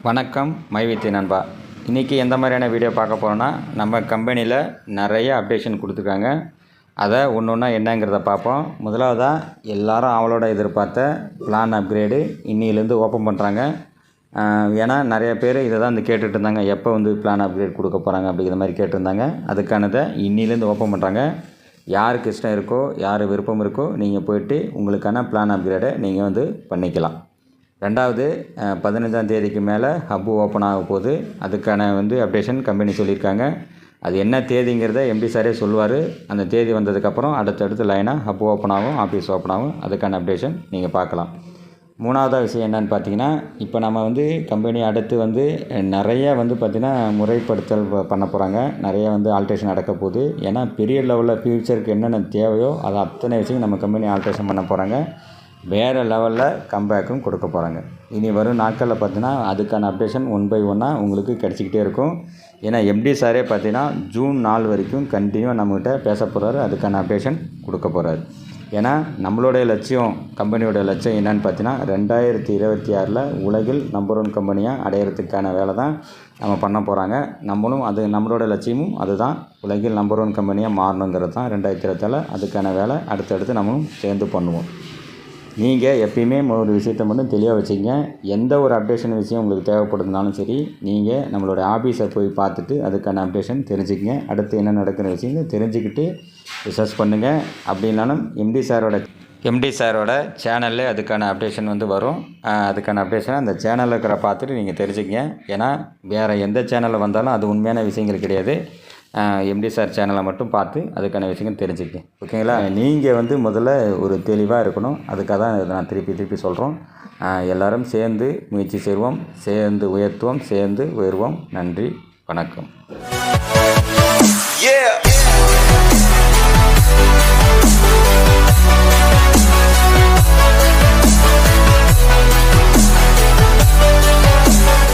வணக்கம் மைவித்தி நண்பா. இன்றைக்கி எந்த மாதிரியான வீடியோ பார்க்க போகிறோன்னா, நம்ம கம்பெனியில் நிறைய அப்டேஷன் கொடுத்துருக்காங்க. அதை ஒன்று ஒன்றா என்னங்கிறத பார்ப்போம். முதலாவதாக எல்லாரும் அவளோட எதிர்பார்த்த பிளான் அப்கிரேடு இன்னிலேருந்து ஓப்பன் பண்ணுறாங்க. ஏன்னா நிறைய பேர் இதை தான் கேட்டுட்டு இருந்தாங்க, எப்போ பிளான் அப்கிரேட் கொடுக்க போகிறாங்க அப்படிங்கிற மாதிரி கேட்டிருந்தாங்க. அதுக்கானதை இன்னிலேருந்து ஓப்பன் பண்ணுறாங்க. யாருக்கு இஷ்டம் இருக்கோ, யார் விருப்பம் இருக்கோ, நீங்கள் போய்ட்டு உங்களுக்கான பிளான் அப்கிரேடை நீங்கள் பண்ணிக்கலாம். ரெண்டாவது, 15ஆம் தேதிக்கு மேலே ஹப்பு ஓப்பன் ஆக போகுது. அதுக்கான அப்டேஷன் கம்பெனி சொல்லியிருக்காங்க. அது என்ன தேதிங்கிறத எம்டி சாரே சொல்லுவார். அந்த தேதி வந்ததுக்கப்புறம் அடுத்தடுத்து லைனாக ஹப்பு ஓப்பன் ஆகும், ஆஃபீஸ் ஓப்பன் ஆகும். அதுக்கான அப்டேஷன் நீங்கள் பார்க்கலாம். மூணாவதாக விஷயம் என்னென்னு பார்த்தீங்கன்னா, இப்போ நம்ம கம்பெனி அடுத்து நிறைய பார்த்திங்கன்னா முறைப்படுத்தல் பண்ண போகிறாங்க. நிறைய ஆல்ட்ரேஷன் நடக்க போகுது. ஏன்னா பெரிய லெவலில் ஃப்யூச்சருக்கு என்னென்ன தேவையோ அதை அத்தனை விஷயம் நம்ம கம்பெனி ஆல்ட்ரேஷன் பண்ண போகிறாங்க. வேறு லெவலில் கம்பேக்கும் கொடுக்க போகிறாங்க. இனி வரும் நாட்களில் பார்த்தீங்கன்னா அதுக்கான அப்டேஷன் 1 by 1 உங்களுக்கு கிடச்சிக்கிட்டே இருக்கும். ஏன்னா எம்டி சாரே பார்த்தீங்கன்னா ஜூன் 4 வரைக்கும் கண்டினியூவாக நம்மகிட்ட பேச போகிறாரு. அதுக்கான அப்டேஷன் கொடுக்க போகிறாரு. ஏன்னா நம்மளுடைய லட்சியம், கம்பெனியோட லட்சியம் என்னென்னு பார்த்தீங்கன்னா 2026 உலகில் நம்பர் 1 கம்பெனியாக அடையிறதுக்கான வேலை தான் நம்ம பண்ண போகிறாங்க. நம்மளோட லட்சியமும் அதுதான், உலகில் நம்பர் 1 கம்பெனியாக மாறணுங்கிறது தான் 2027. அதுக்கான வேலை அடுத்தடுத்து நம்மளும் சேர்ந்து பண்ணுவோம். நீங்கள் எப்பயுமே ஒரு விஷயத்தை மட்டும் தெளிவாக வச்சுக்கங்க. எந்த ஒரு அப்டேஷன் விஷயம் உங்களுக்கு தேவைப்படுதுனாலும் சரி, நீங்கள் நம்மளோட ஆஃபீஸை போய் பார்த்துட்டு அதுக்கான அப்டேஷன் தெரிஞ்சுக்கங்க. அடுத்து என்ன நடக்கிற விஷயங்கள் தெரிஞ்சுக்கிட்டு ரிசர்ச் பண்ணுங்கள். அப்படி இல்லைனாலும் எம்டி சாரோட சேனல்லே அதுக்கான அப்டேஷன் வரும். அதுக்கான அப்டேஷனை அந்த சேனலில் இருக்கிற பார்த்துட்டு நீங்கள் தெரிஞ்சுக்கங்க. ஏன்னா வேறு எந்த சேனலில் வந்தாலும் அது உண்மையான விஷயங்கள் கிடையாது. எம்டி சார் சேனலை மட்டும் பார்த்து அதுக்கான விஷயங்கள் தெரிஞ்சுக்கங்க. ஓகேங்களா? நீங்கள் முதல்ல ஒரு தெளிவாக இருக்கணும். அதுக்காக தான் இதை நான் திருப்பி சொல்கிறோம். எல்லோரும் சேர்ந்து முயற்சி செய்வோம், சேர்ந்து உயர்த்துவோம், சேர்ந்து உயர்வோம். நன்றி, வணக்கம்.